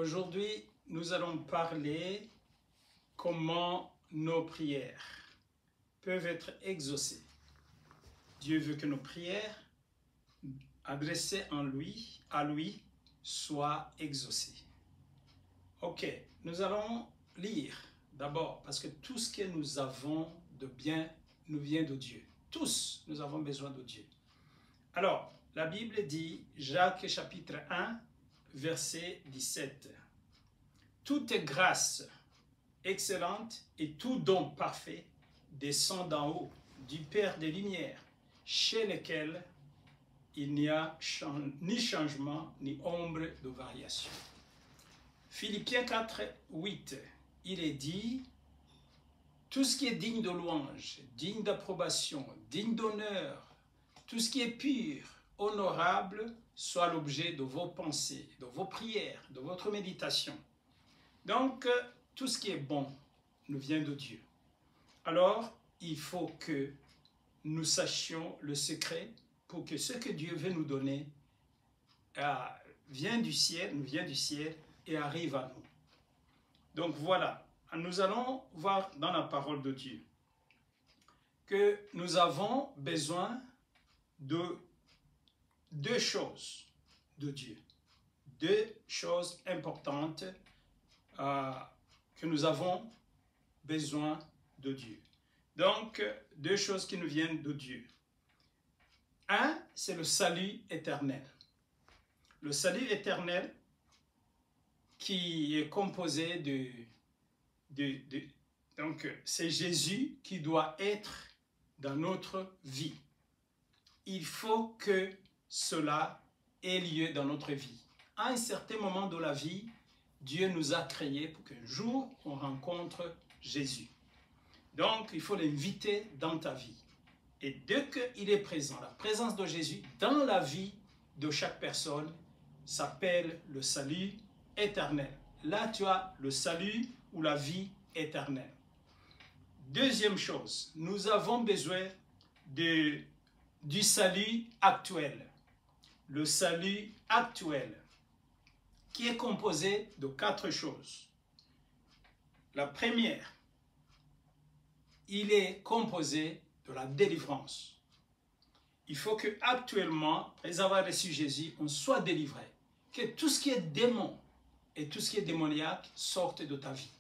Aujourd'hui, nous allons parler comment nos prières peuvent être exaucées. Dieu veut que nos prières adressées à lui, soient exaucées. Ok, nous allons lire d'abord, parce que tout ce que nous avons de bien nous vient de Dieu. Tous, nous avons besoin de Dieu. Alors, la Bible dit, Jacques chapitre 1, verset 17. « Toute grâce excellente et tout don parfait descend d'en haut, du Père des Lumières, chez lequel il n'y a ni changement ni ombre de variation. » Philippiens 4, 8, il est dit, « Tout ce qui est digne de louange, digne d'approbation, digne d'honneur, tout ce qui est pur, honorable, soit l'objet de vos pensées, de vos prières, de votre méditation. » Donc, tout ce qui est bon nous vient de Dieu. Alors, il faut que nous sachions le secret pour que ce que Dieu veut nous donner vient du ciel et arrive à nous. Donc voilà, nous allons voir dans la parole de Dieu que nous avons besoin de deux choses de Dieu. Deux choses importantes que nous avons besoin de Dieu. Donc, deux choses qui nous viennent de Dieu. Un, c'est le salut éternel. Le salut éternel qui est composé donc, c'est Jésus qui doit être dans notre vie. Il faut que cela ait lieu dans notre vie. À un certain moment de la vie, Dieu nous a créés pour qu'un jour, on rencontre Jésus. Donc, il faut l'inviter dans ta vie. Et dès qu'il est présent, la présence de Jésus dans la vie de chaque personne s'appelle le salut éternel. Là, tu as le salut ou la vie éternelle. Deuxième chose, nous avons besoin du salut actuel. Le salut actuel, qui est composé de 4 choses. La première, il est composé de la délivrance. Il faut que actuellement, après avoir reçu Jésus, on soit délivré. Que tout ce qui est démon et tout ce qui est démoniaque sorte de ta vie.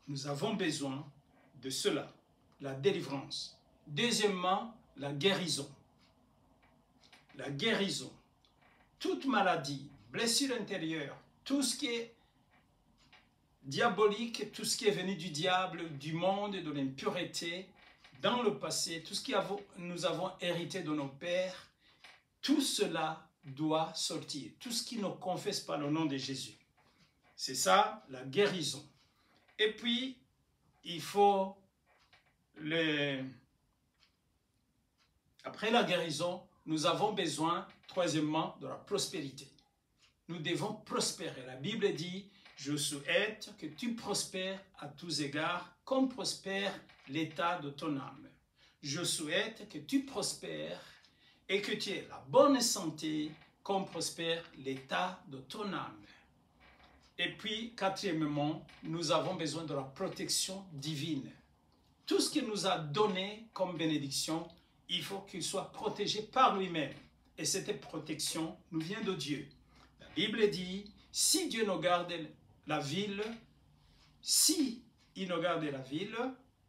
Nous avons besoin de cela, la délivrance. Deuxièmement, la guérison. La guérison. Toute maladie, blessure intérieure, tout ce qui est diabolique, tout ce qui est venu du diable, du monde, de l'impureté, dans le passé, tout ce que nous avons hérité de nos pères, tout cela doit sortir. Tout ce qui ne confesse pas le nom de Jésus. C'est ça, la guérison. Et puis, il faut après la guérison, nous avons besoin, troisièmement, de la prospérité. Nous devons prospérer. La Bible dit, je souhaite que tu prospères à tous égards, comme prospère l'état de ton âme. Je souhaite que tu prospères et que tu aies la bonne santé, comme prospère l'état de ton âme. Et puis, quatrièmement, nous avons besoin de la protection divine. Tout ce qu'il nous a donné comme bénédiction, il faut qu'il soit protégé par lui-même. Et cette protection nous vient de Dieu. La Bible dit, si Dieu nous garde la ville,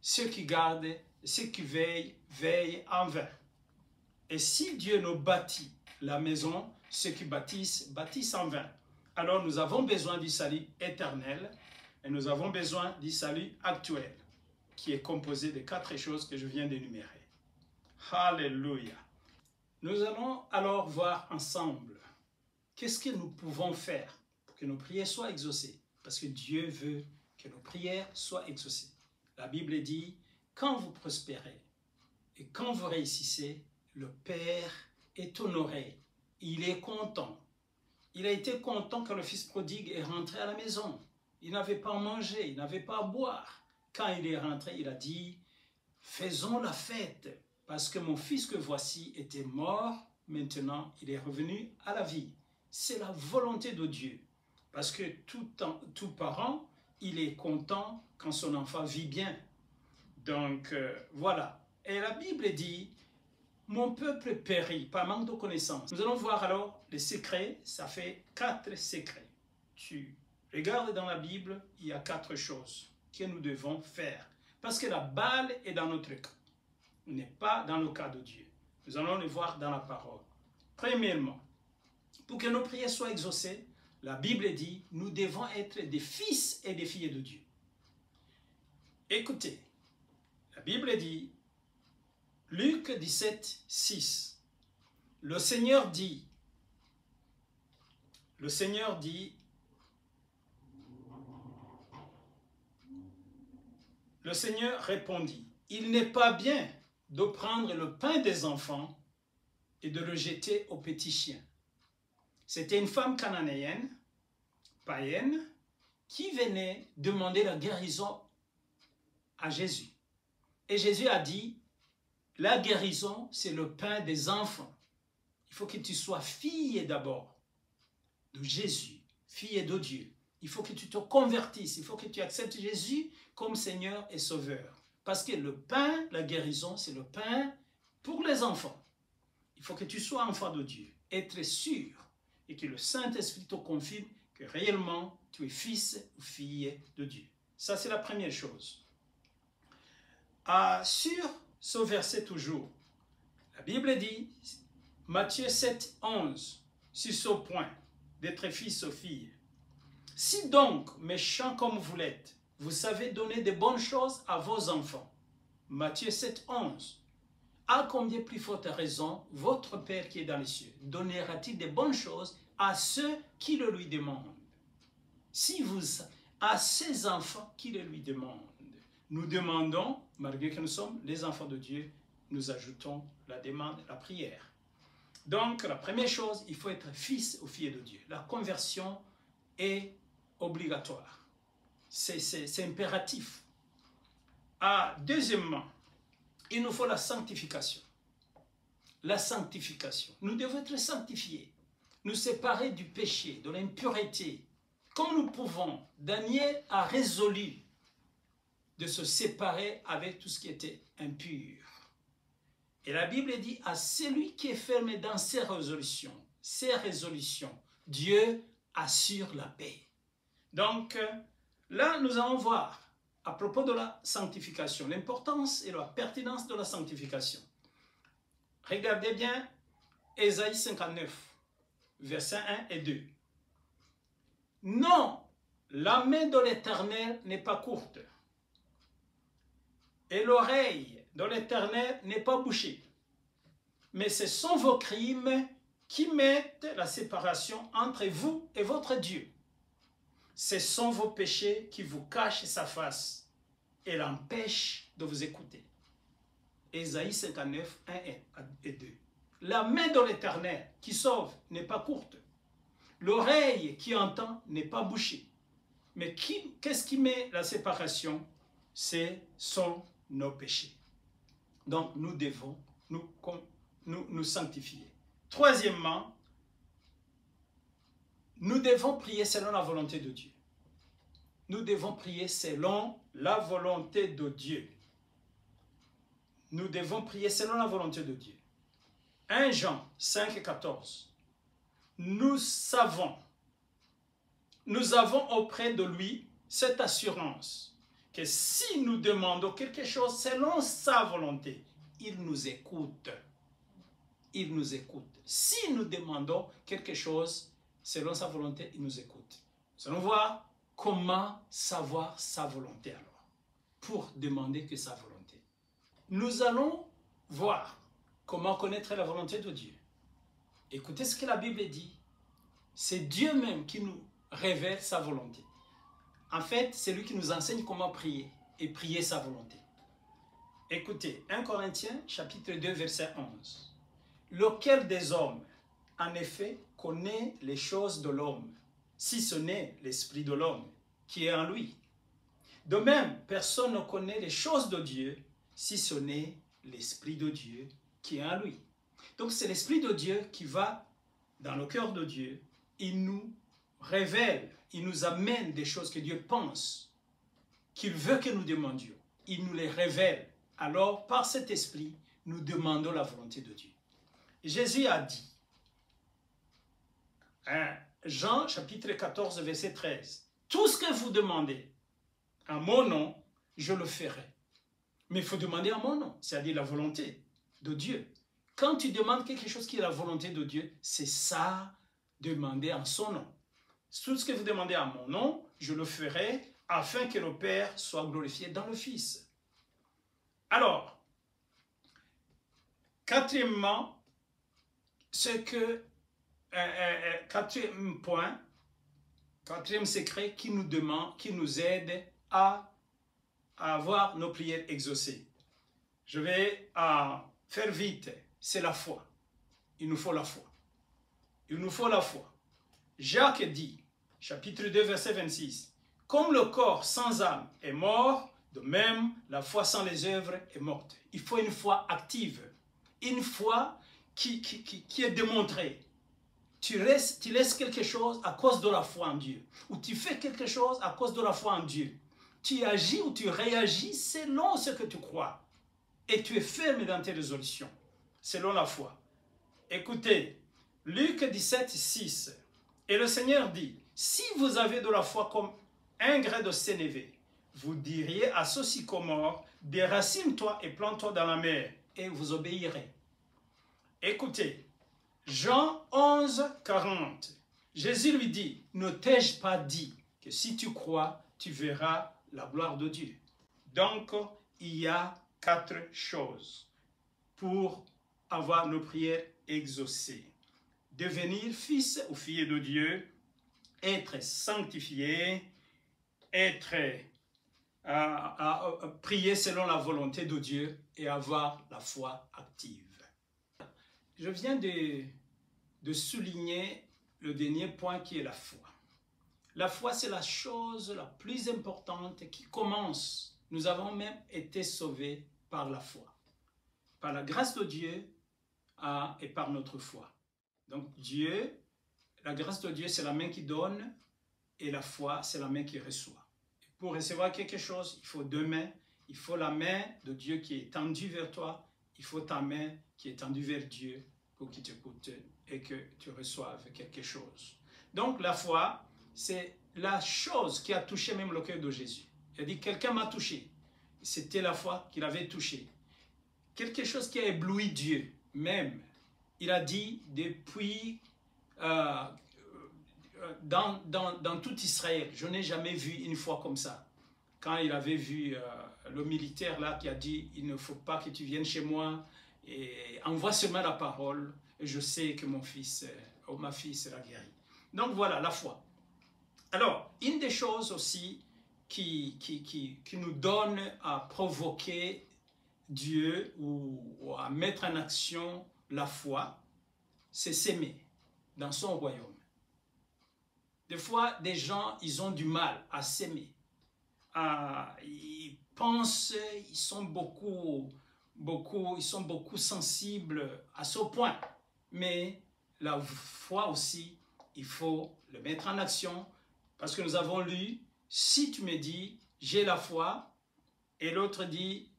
ceux qui veillent en vain. Et si Dieu nous bâtit la maison, ceux qui bâtissent en vain. Alors nous avons besoin du salut éternel et nous avons besoin du salut actuel, qui est composé de 4 choses que je viens d'énumérer. Alléluia. Nous allons alors voir ensemble qu'est-ce que nous pouvons faire pour que nos prières soient exaucées. Parce que Dieu veut que nos prières soient exaucées. La Bible dit, quand vous prospérez et quand vous réussissez, le Père est honoré. Il est content. Il a été content quand le fils prodigue est rentré à la maison. Il n'avait pas à manger, il n'avait pas à boire. Quand il est rentré, il a dit, faisons la fête, parce que mon fils que voici était mort, maintenant il est revenu à la vie. C'est la volonté de Dieu. Parce que tout parent, il est content quand son enfant vit bien. Donc, voilà. Et la Bible dit, mon peuple périt par manque de connaissances. Nous allons voir alors les secrets. Ça fait 4 secrets. Tu regardes dans la Bible, il y a 4 choses que nous devons faire. Parce que la balle est dans notre cas. N'est pas dans le cas de Dieu. Nous allons le voir dans la parole. Premièrement, pour que nos prières soient exaucées, la Bible dit, nous devons être des fils et des filles de Dieu. Écoutez, la Bible dit, Luc 17, 6, le Seigneur répondit, il n'est pas bien de prendre le pain des enfants et de le jeter aux petits chiens. C'était une femme cananéenne, païenne, qui venait demander la guérison à Jésus. Et Jésus a dit, la guérison, c'est le pain des enfants. Il faut que tu sois fille d'abord de Jésus, fille de Dieu. Il faut que tu te convertisses, il faut que tu acceptes Jésus comme Seigneur et Sauveur. Parce que le pain, la guérison, c'est le pain pour les enfants. Il faut que tu sois enfant de Dieu, être sûr et que le Saint-Esprit te confirme que réellement tu es fils ou fille de Dieu. Ça, c'est la première chose. Sur ce verset toujours, la Bible dit, Matthieu 7, 11, sur ce point, d'être fils ou fille. Si donc, méchants comme vous l'êtes, vous savez donner de bonnes choses à vos enfants. Matthieu 7, 11. À combien plus forte raison, votre Père qui est dans les cieux donnera-t-il de bonnes choses à ceux qui le lui demandent? À ces enfants qui le lui demandent. Nous demandons, malgré que nous sommes les enfants de Dieu, nous ajoutons la demande, la prière. Donc, la première chose, il faut être fils ou fille de Dieu. La conversion est obligatoire. C'est impératif. Deuxièmement, il nous faut la sanctification. La sanctification. Nous devons être sanctifiés, nous séparer du péché, de l'impureté. Comme nous pouvons, Daniel a résolu de se séparer avec tout ce qui était impur. Et la Bible dit à celui qui est fermé dans ses résolutions, Dieu assure la paix. Donc là, nous allons voir à propos de la sanctification, l'importance et la pertinence de la sanctification. Regardez bien Ésaïe 59, versets 1 et 2. Non, la main de l'Éternel n'est pas courte, et l'oreille de l'Éternel n'est pas bouchée. Mais ce sont vos crimes qui mettent la séparation entre vous et votre Dieu. Ce sont vos péchés qui vous cachent sa face et l'empêchent de vous écouter. Ésaïe 59, 1 et 2. La main de l'Éternel qui sauve n'est pas courte. L'oreille qui entend n'est pas bouchée. Mais qu'est-ce qui met la séparation? Ce sont nos péchés. Donc nous devons nous sanctifier. Troisièmement, nous devons prier selon la volonté de Dieu. Nous devons prier selon la volonté de Dieu. Nous devons prier selon la volonté de Dieu. 1 Jean 5, 14. Nous avons auprès de lui cette assurance que si nous demandons quelque chose selon sa volonté, il nous écoute. Il nous écoute. Si nous demandons quelque chose selon sa volonté, il nous écoute. Nous allons voir comment savoir sa volonté alors, pour demander que sa volonté. Nous allons voir comment connaître la volonté de Dieu. Écoutez ce que la Bible dit. C'est Dieu même qui nous révèle sa volonté. En fait, c'est lui qui nous enseigne comment prier et prier sa volonté. Écoutez, 1 Corinthiens chapitre 2 verset 11. Lequel des hommes, en effet, connaît les choses de l'homme, si ce n'est l'esprit de l'homme qui est en lui? De même, personne ne connaît les choses de Dieu, si ce n'est l'esprit de Dieu qui est en lui. Donc c'est l'esprit de Dieu qui va dans le cœur de Dieu. Il nous révèle, il nous amène des choses que Dieu pense, qu'il veut que nous demandions. Il nous les révèle. Alors, par cet esprit, nous demandons la volonté de Dieu. Jésus a dit, Jean chapitre 14, verset 13, « Tout ce que vous demandez à mon nom, je le ferai. » Mais il faut demander à mon nom, c'est-à-dire la volonté de Dieu. Quand tu demandes quelque chose qui est la volonté de Dieu, c'est ça, demander en son nom. Tout ce que vous demandez à mon nom, je le ferai afin que le Père soit glorifié dans le Fils. Alors, quatrièmement, quatrième point, quatrième secret qui nous aide à avoir nos prières exaucées. Je vais faire vite, c'est la foi. Il nous faut la foi. Il nous faut la foi. Jacques dit, chapitre 2, verset 26, « Comme le corps sans âme est mort, de même, la foi sans les œuvres est morte. » Il faut une foi active, une foi qui est démontrée. Tu laisses quelque chose à cause de la foi en Dieu, ou tu fais quelque chose à cause de la foi en Dieu. Tu agis ou tu réagis selon ce que tu crois, et tu es ferme dans tes résolutions, selon la foi. Écoutez, Luc 17, 6, et le Seigneur dit, « Si vous avez de la foi comme un grain de sénévé, vous diriez à ce sycomore, déracine-toi et plante-toi dans la mer, et vous obéirez. » Écoutez, Jean 11, 40, Jésus lui dit, « Ne t'ai-je pas dit que si tu crois, tu verras la gloire de Dieu. » Donc, il y a 4 choses pour avoir nos prières exaucées. Devenir fils ou fille de Dieu, être sanctifié, prier selon la volonté de Dieu et avoir la foi active. Je viens de souligner le dernier point qui est la foi. La foi, c'est la chose la plus importante qui commence. Nous avons même été sauvés par la foi, par la grâce de Dieu et par notre foi. Donc Dieu, la grâce de Dieu, c'est la main qui donne et la foi, c'est la main qui reçoit. Et pour recevoir quelque chose, il faut 2 mains. Il faut la main de Dieu qui est tendue vers toi. Il faut ta main qui est tendue vers Dieu pour qu'il t'écoute et que tu reçoives quelque chose. Donc la foi, c'est la chose qui a touché même le cœur de Jésus. Il a dit, quelqu'un m'a touché. C'était la foi qu'il avait touché. Quelque chose qui a ébloui Dieu même. Il a dit, depuis, dans tout Israël, je n'ai jamais vu une foi comme ça. Quand il avait vu le militaire là qui a dit, il ne faut pas que tu viennes chez moi, et envoie seulement la parole, et je sais que mon fils ou ma fille sera guérie. Donc voilà, la foi. Alors, une des choses aussi qui nous donne à provoquer Dieu ou à mettre en action la foi, c'est s'aimer dans son royaume. Des fois, des gens, ils ont du mal à s'aimer. Ils pensent, ils sont beaucoup sensibles à ce point. Mais la foi aussi, il faut le mettre en action. Parce que nous avons lu, si tu me dis, j'ai la foi, et l'autre dit,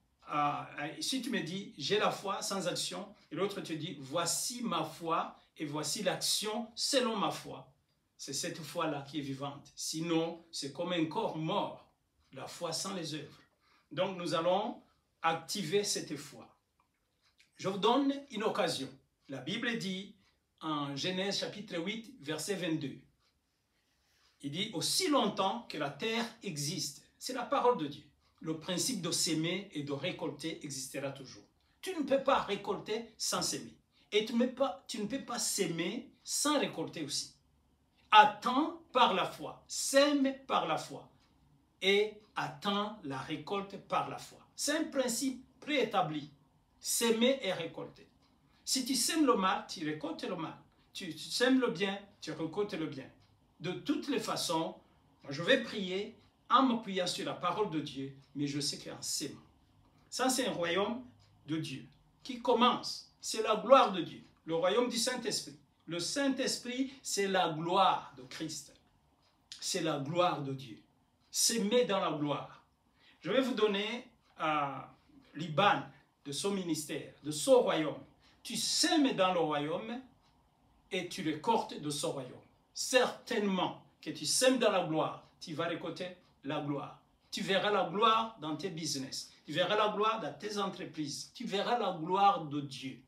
si tu me dis, j'ai la foi sans action, et l'autre te dit, voici ma foi, et voici l'action selon ma foi. C'est cette foi-là qui est vivante. Sinon, c'est comme un corps mort, la foi sans les œuvres. Donc, nous allons activer cette foi. Je vous donne une occasion. La Bible dit, en Genèse chapitre 8, verset 22, il dit, aussi longtemps que la terre existe, c'est la parole de Dieu, le principe de s'aimer et de récolter existera toujours. Tu ne peux pas récolter sans s'aimer. Et tu ne peux pas s'aimer sans récolter aussi. Attends par la foi, sème par la foi et attends la récolte par la foi. C'est un principe préétabli, s'aimer et récolter. Si tu sèmes le mal, tu récoltes le mal. Tu sèmes le bien, tu récoltes le bien. De toutes les façons, moi je vais prier en m'appuyant sur la parole de Dieu, mais je sais qu'en s'aimant. Ça, c'est un royaume de Dieu qui commence. C'est la gloire de Dieu, le royaume du Saint-Esprit. Le Saint-Esprit, c'est la gloire de Christ. c'est la gloire de Dieu. S'aimer dans la gloire. Je vais vous donner l'Iban de son ministère, de son royaume. Tu sèmes dans le royaume et tu récoltes de son royaume. Certainement que tu sèmes dans la gloire, tu vas récolter la gloire. Tu verras la gloire dans tes business. Tu verras la gloire dans tes entreprises. Tu verras la gloire de Dieu.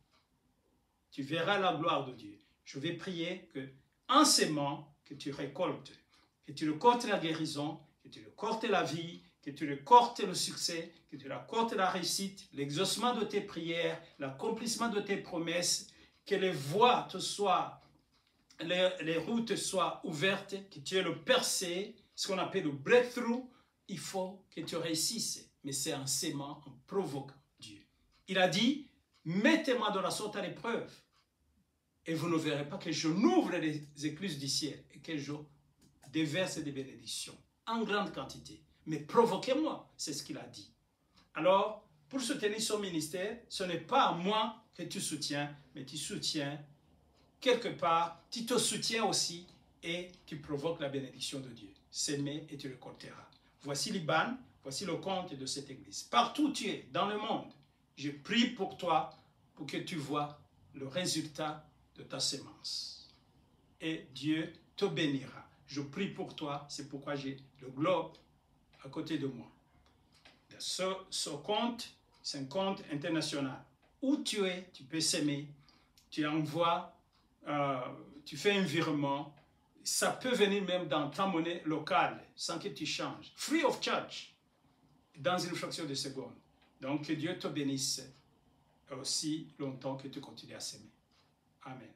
Tu verras la gloire de Dieu. Je vais prier que, en s'aimant, que tu récoltes la guérison, que tu récoltes la vie, que tu récoltes le succès, que tu récoltes la réussite, l'exaucement de tes prières, l'accomplissement de tes promesses, que les voies te soient, les routes soient ouvertes, que tu aies le percé, ce qu'on appelle le breakthrough. Il faut que tu réussisses, mais c'est en s'aimant, en provoquant Dieu. Il a dit, mettez-moi de la sorte à l'épreuve, et vous ne verrez pas que je n'ouvre les écluses du ciel et que je déverse des bénédictions en grande quantité. Mais provoquez-moi, c'est ce qu'il a dit. Alors, pour soutenir son ministère, ce n'est pas à moi que tu soutiens, mais tu soutiens quelque part, tu te soutiens aussi et tu provoques la bénédiction de Dieu. S'aimer et tu récolteras. Voici l'Iban, voici le compte de cette église. Partout où tu es, dans le monde, je prie pour toi, pour que tu vois le résultat de ta sémence. Et Dieu te bénira. Je prie pour toi, c'est pourquoi j'ai le globe à côté de moi. Ce compte, c'est un compte international. Où tu es, tu peux s'aimer, tu envoies, tu fais un virement, ça peut venir même dans ta monnaie locale, sans que tu changes. Free of charge, dans une fraction de seconde. Donc que Dieu te bénisse aussi longtemps que tu continues à s'aimer. Amen.